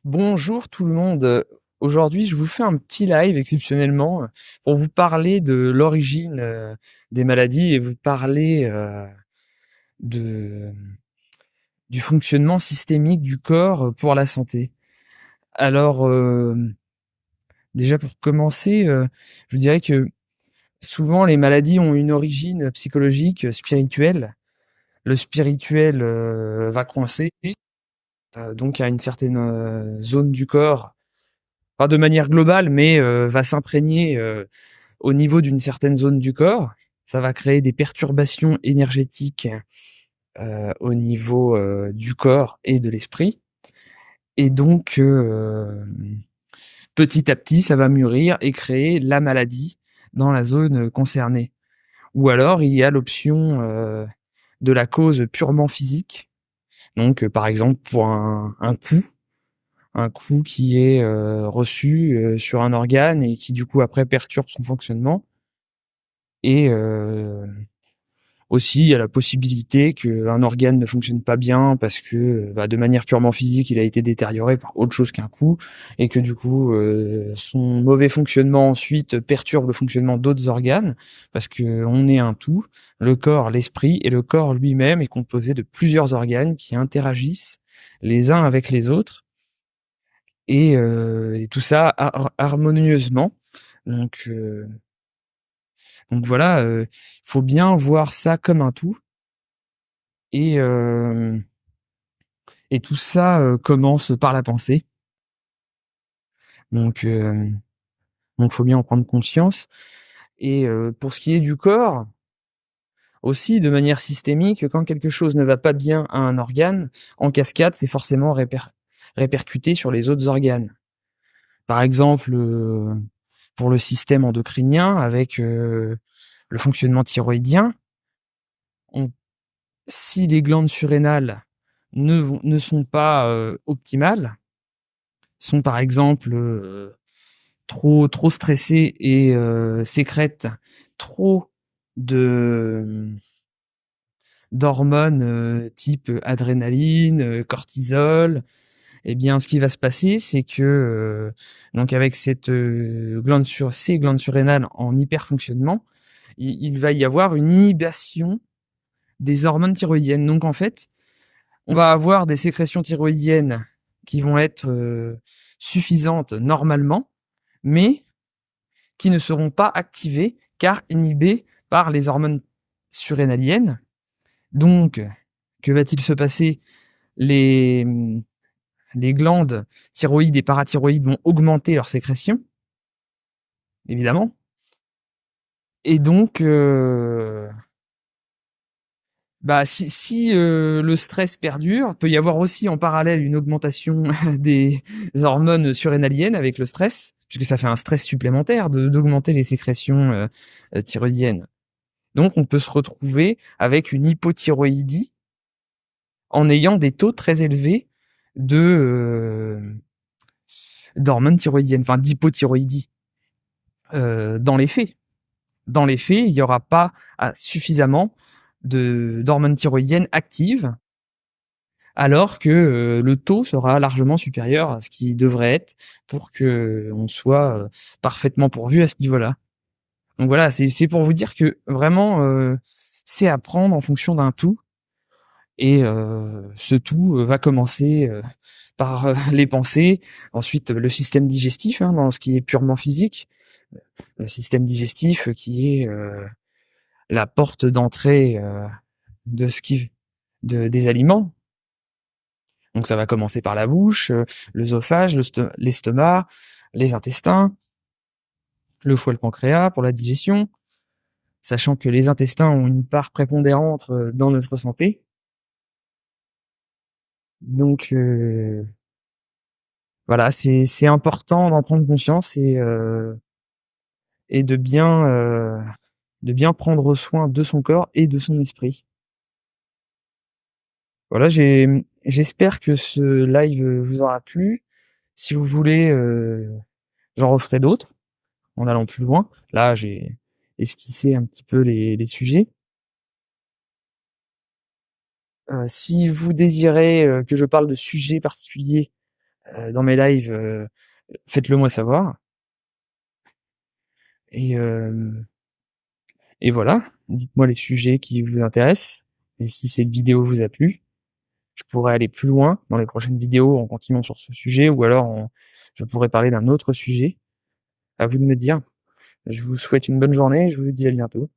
Bonjour tout le monde. Aujourd'hui, je vous fais un petit live exceptionnellement pour vous parler de l'origine des maladies et vous parler de du fonctionnement systémique du corps pour la santé. Alors, déjà pour commencer, je vous dirais que souvent les maladies ont une origine psychologique, spirituelle. Le spirituel va coincer, donc à une certaine zone du corps, pas de manière globale, mais va s'imprégner au niveau d'une certaine zone du corps. Ça va créer des perturbations énergétiques au niveau du corps et de l'esprit. Et donc, petit à petit, ça va mûrir et créer la maladie dans la zone concernée. Ou alors, il y a l'option de la cause purement physique. Donc, par exemple, pour un coup qui est reçu sur un organe et qui, du coup, après, perturbe son fonctionnement. Et aussi, il y a la possibilité qu'un organe ne fonctionne pas bien parce que, de manière purement physique, il a été détérioré par autre chose qu'un coup, et que du coup, son mauvais fonctionnement ensuite perturbe le fonctionnement d'autres organes, parce que on est un tout, le corps, l'esprit, et le corps lui-même est composé de plusieurs organes qui interagissent les uns avec les autres, et tout ça harmonieusement. Donc, euh, donc voilà, il faut bien voir ça comme un tout. Et, euh, et tout ça commence par la pensée. Donc, euh, donc, faut bien en prendre conscience. Et pour ce qui est du corps, aussi de manière systémique, quand quelque chose ne va pas bien à un organe, en cascade, c'est forcément répercuté sur les autres organes. Par exemple, pour le système endocrinien, avec le fonctionnement thyroïdien, on, si les glandes surrénales ne sont pas optimales, sont par exemple trop stressés et sécrètent trop de d'hormones type adrénaline, cortisol, eh bien ce qui va se passer, c'est que donc avec cette ces glandes surrénales en hyperfonctionnement, il va y avoir une inhibition des hormones thyroïdiennes. Donc en fait, on va avoir des sécrétions thyroïdiennes qui vont être suffisantes normalement, mais qui ne seront pas activées car inhibées par les hormones surrénaliennes. Donc, que va-t-il se passer? les, les glandes thyroïdes et parathyroïdes vont augmenter leur sécrétion, évidemment. Et donc, si le stress perdure, peut y avoir aussi en parallèle une augmentation des hormones surrénaliennes avec le stress, puisque ça fait un stress supplémentaire d'augmenter les sécrétions thyroïdiennes. Donc, on peut se retrouver avec une hypothyroïdie en ayant des taux très élevés de d'hormones thyroïdiennes, enfin d'hypothyroïdie. Dans les faits, il y aura pas suffisamment de d'hormones thyroïdiennes actives, alors que le taux sera largement supérieur à ce qui devrait être pour que on soit parfaitement pourvu à ce niveau-là. Donc voilà, c'est pour vous dire que vraiment c'est à prendre en fonction d'un tout. Et ce tout va commencer par les pensées, ensuite le système digestif, hein, dans ce qui est purement physique, le système digestif qui est la porte d'entrée de ce qui des aliments. Donc ça va commencer par la bouche, l'œsophage, l'estomac, les intestins, le foie, le pancréas pour la digestion, sachant que les intestins ont une part prépondérante dans notre santé. Donc voilà, c'est important d'en prendre conscience et de bien prendre soin de son corps et de son esprit. Voilà, j'espère que ce live vous aura plu. Si vous voulez, j'en referai d'autres en allant plus loin. Là, j'ai esquissé un petit peu les sujets. Si vous désirez que je parle de sujets particuliers, dans mes lives, faites-le moi savoir. Et, et voilà, dites-moi les sujets qui vous intéressent. Et si cette vidéo vous a plu, je pourrais aller plus loin dans les prochaines vidéos en continuant sur ce sujet, ou alors je pourrais parler d'un autre sujet. À vous de me dire. Je vous souhaite une bonne journée et je vous dis à bientôt.